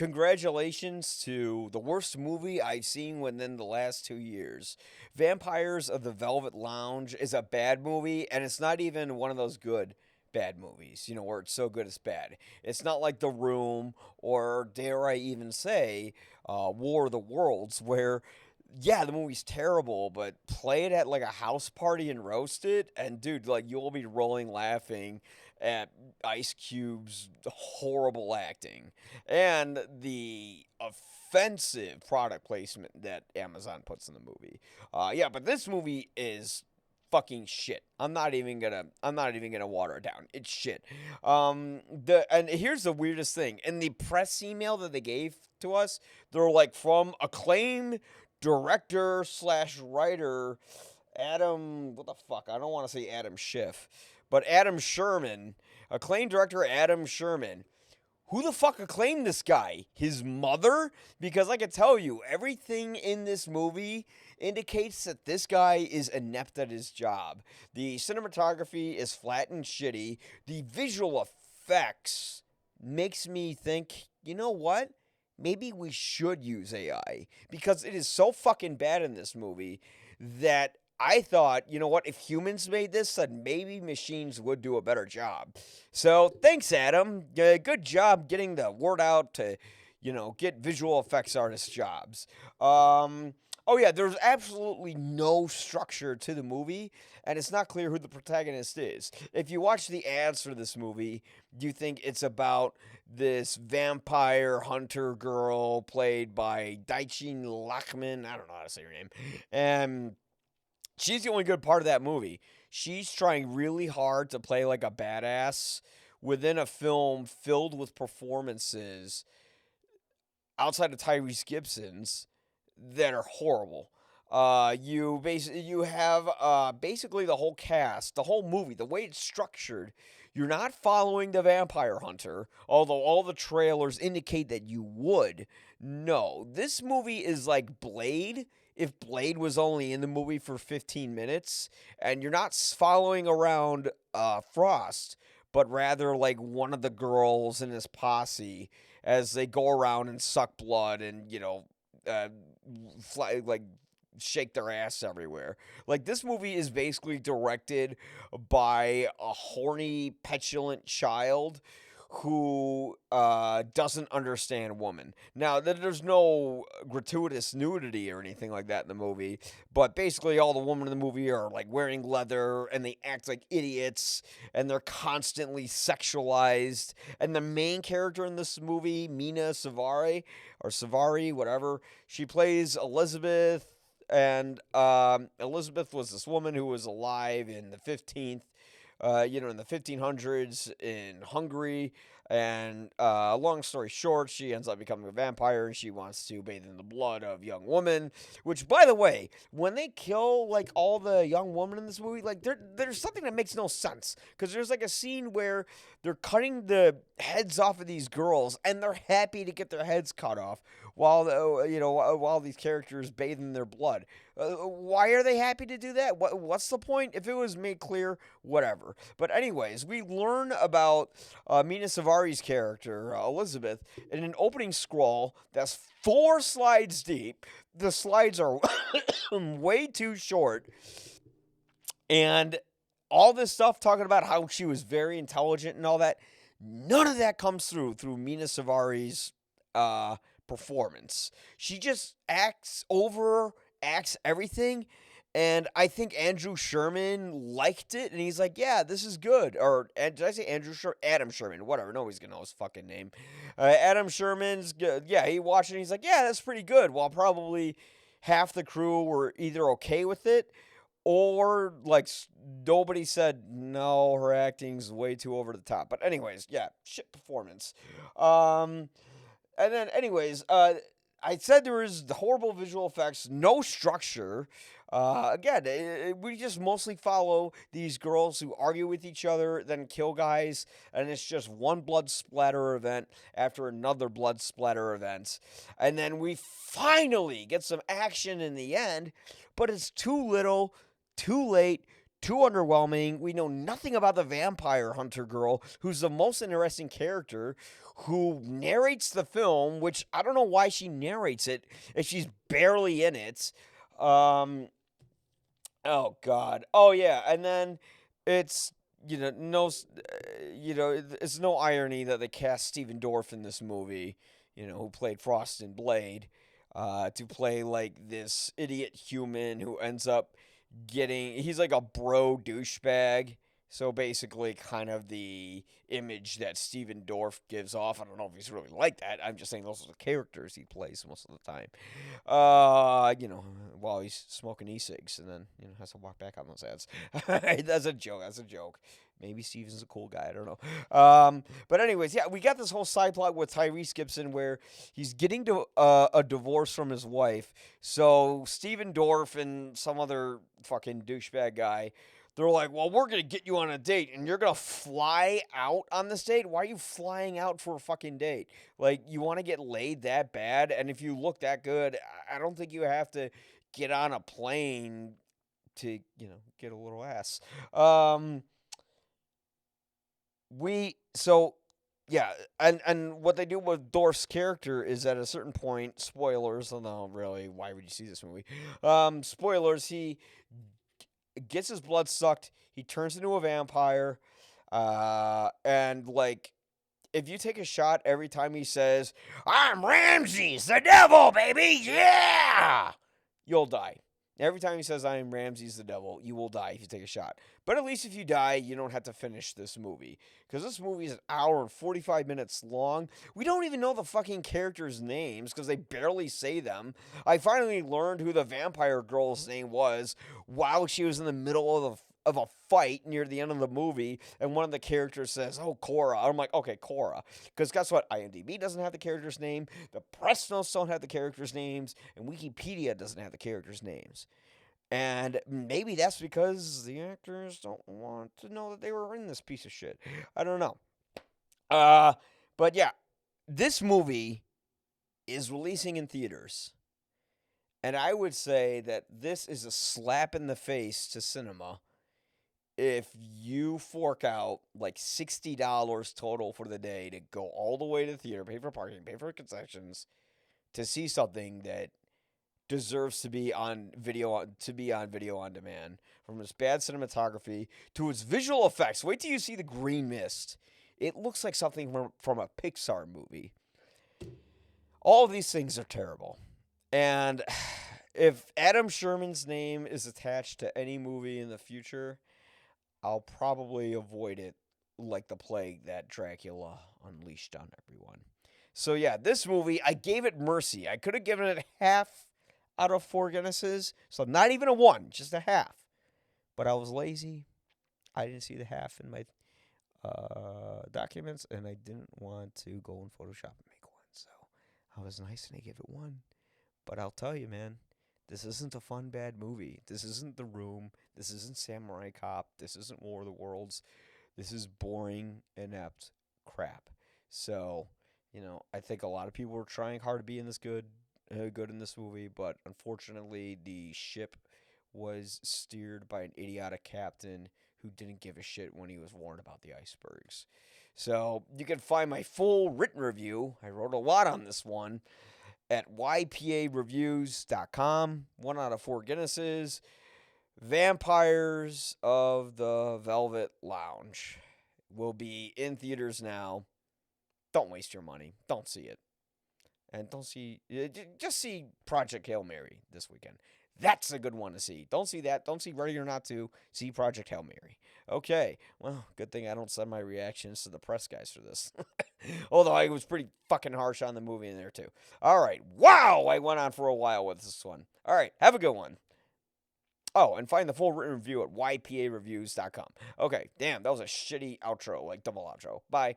Congratulations to the worst movie I've seen within the last 2 years. Vampires of the Velvet Lounge is a bad movie, and it's not even one of those good bad movies, where it's so good it's bad. It's not like The Room or, dare I even say, War of the Worlds, where, yeah, the movie's terrible, but play it at like a house party and roast it, and dude, like you'll be rolling laughing at Ice Cube's horrible acting and the offensive product placement that Amazon puts in the movie. Yeah, but this movie is fucking shit. I'm not even gonna water it down. It's shit. And here's the weirdest thing. In the press email that they gave to us, they're like from acclaimed director slash writer Adam, what the fuck? I don't want to say Adam Schiff, but Adam Sherman, acclaimed director Adam Sherman. Who the fuck acclaimed this guy? His mother? Because I can tell you, everything in this movie indicates that this guy is inept at his job. The cinematography is flat and shitty. The visual effects makes me think, you know what? Maybe we should use AI because it is so fucking bad in this movie that I thought, you know what, if humans made this, then maybe machines would do a better job. So thanks, Adam. Good job getting the word out to, get visual effects artists jobs. Oh yeah, there's absolutely no structure to the movie, and it's not clear who the protagonist is. If you watch the ads for this movie, you think it's about this vampire hunter girl played by Daichin Lachman. I don't know how to say her name. And she's the only good part of that movie. She's trying really hard to play like a badass within a film filled with performances outside of Tyrese Gibson's that are horrible. You have basically the whole cast, the whole movie, the way it's structured. You're not following the vampire hunter, although all the trailers indicate that you would. No, this movie is like Blade. If Blade was only in the movie for 15 minutes, and you're not following around Frost, but rather like one of the girls in his posse as they go around and suck blood and fly, like shake their ass everywhere. Like this movie is basically directed by a horny, petulant child who doesn't understand woman. Now, there's no gratuitous nudity or anything like that in the movie, but basically all the women in the movie are like wearing leather and they act like idiots and they're constantly sexualized. And the main character in this movie, Mina Savari, or Savari, whatever, she plays Elizabeth. And Elizabeth was this woman who was alive in the 15th in the 1500s in Hungary. And long story short, she ends up becoming a vampire and she wants to bathe in the blood of young women. Which, by the way, when they kill like all the young women in this movie, like there's something that makes no sense. Because there's like a scene where they're cutting the heads off of these girls and they're happy to get their heads cut off while while these characters bathe in their blood. Why are they happy to do that? What's the point? If it was made clear, whatever. But anyways, we learn about Mina Savari's character, Elizabeth, in an opening scroll that's 4 slides deep. The slides are way too short. And all this stuff talking about how she was very intelligent and all that, none of that comes through Mina Savari's performance. She just acts everything. And I think Andrew Sherman liked it, and he's like, "Yeah, this is good." Or did I say Andrew Sherman? Adam Sherman, whatever. Nobody's gonna know his fucking name. Adam Sherman's good. Yeah, he watched it. And he's like, "Yeah, that's pretty good." While probably half the crew were either okay with it, or like nobody said no, her acting's way too over the top. But anyways, yeah, shit performance. And then anyways, I said there was the horrible visual effects, no structure. We just mostly follow these girls who argue with each other, then kill guys, and it's just one blood splatter event after another blood splatter event. And then we finally get some action in the end, but it's too little, too late, too underwhelming. We know nothing about the vampire hunter girl, who's the most interesting character, who narrates the film, which I don't know why she narrates it if she's barely in it. Um, oh God. Oh yeah, and then it's it's no irony that they cast Stephen Dorff in this movie, who played Frost in Blade, to play like this idiot human who ends up he's like a bro douchebag. So basically, kind of the image that Stephen Dorff gives off. I don't know if he's really like that. I'm just saying those are the characters he plays most of the time. While he's smoking e-cigs and then, has to walk back on those ads. That's a joke. That's a joke. Maybe Steven's a cool guy. I don't know. But anyways, yeah, we got this whole side plot with Tyrese Gibson where he's getting to a divorce from his wife. So Steven Dorff and some other fucking douchebag guy, they're like, well, we're going to get you on a date and you're going to fly out on this date? Why are you flying out for a fucking date? Like, you want to get laid that bad? And if you look that good, I don't think you have to get on a plane to, get a little ass. Yeah, and what they do with Dorf's character is at a certain point, spoilers, although really, why would you see this movie? Spoilers, he gets his blood sucked, he turns into a vampire, and like, if you take a shot every time he says, I'm Ramses, the devil, baby, yeah! You'll die. Every time he says, I am Ramses the devil, you will die if you take a shot. But at least if you die, you don't have to finish this movie. Because this movie is an hour and 45 minutes long. We don't even know the fucking characters' names because they barely say them. I finally learned who the vampire girl's name was while she was in the middle of a fight near the end of the movie, and one of the characters says, oh, Cora. I'm like, okay, Cora. Because guess what? IMDb doesn't have the character's name, the press notes don't have the character's names, and Wikipedia doesn't have the character's names. And maybe that's because the actors don't want to know that they were in this piece of shit. I don't know. But yeah, this movie is releasing in theaters. And I would say that this is a slap in the face to cinema if you fork out like $60 total for the day to go all the way to the theater, pay for parking, pay for concessions, to see something that deserves to be on video on demand, from its bad cinematography to its visual effects. Wait till you see the green mist. It looks like something from a Pixar movie. All of these things are terrible. And if Adam Sherman's name is attached to any movie in the future, I'll probably avoid it like the plague that Dracula unleashed on everyone. So yeah, this movie, I gave it mercy. I could have given it half out of 4 Guinnesses. So not even a 1, just a half. But I was lazy. I didn't see the half in my documents, and I didn't want to go in Photoshop and make one. So I was nice and I gave it 1. But I'll tell you, man, this isn't a fun, bad movie. This isn't The Room. This isn't Samurai Cop. This isn't War of the Worlds. This is boring, inept crap. So, I think a lot of people were trying hard to be in this good in this movie, but unfortunately, the ship was steered by an idiotic captain who didn't give a shit when he was warned about the icebergs. So, you can find my full written review. I wrote a lot on this one at ypareviews.com. 1 out of 4 Guinnesses. Vampires of the Velvet Lounge will be in theaters now. Don't waste your money. Don't see it. And just see Project Hail Mary this weekend. That's a good one to see. Don't see that. Don't see Ready or Not to. See Project Hail Mary. Okay. Well, good thing I don't send my reactions to the press guys for this. Although I was pretty fucking harsh on the movie in there too. All right. Wow. I went on for a while with this one. All right. Have a good one. Oh, and find the full written review at ypareviews.com. Okay. Damn. That was a shitty outro, like double outro. Bye.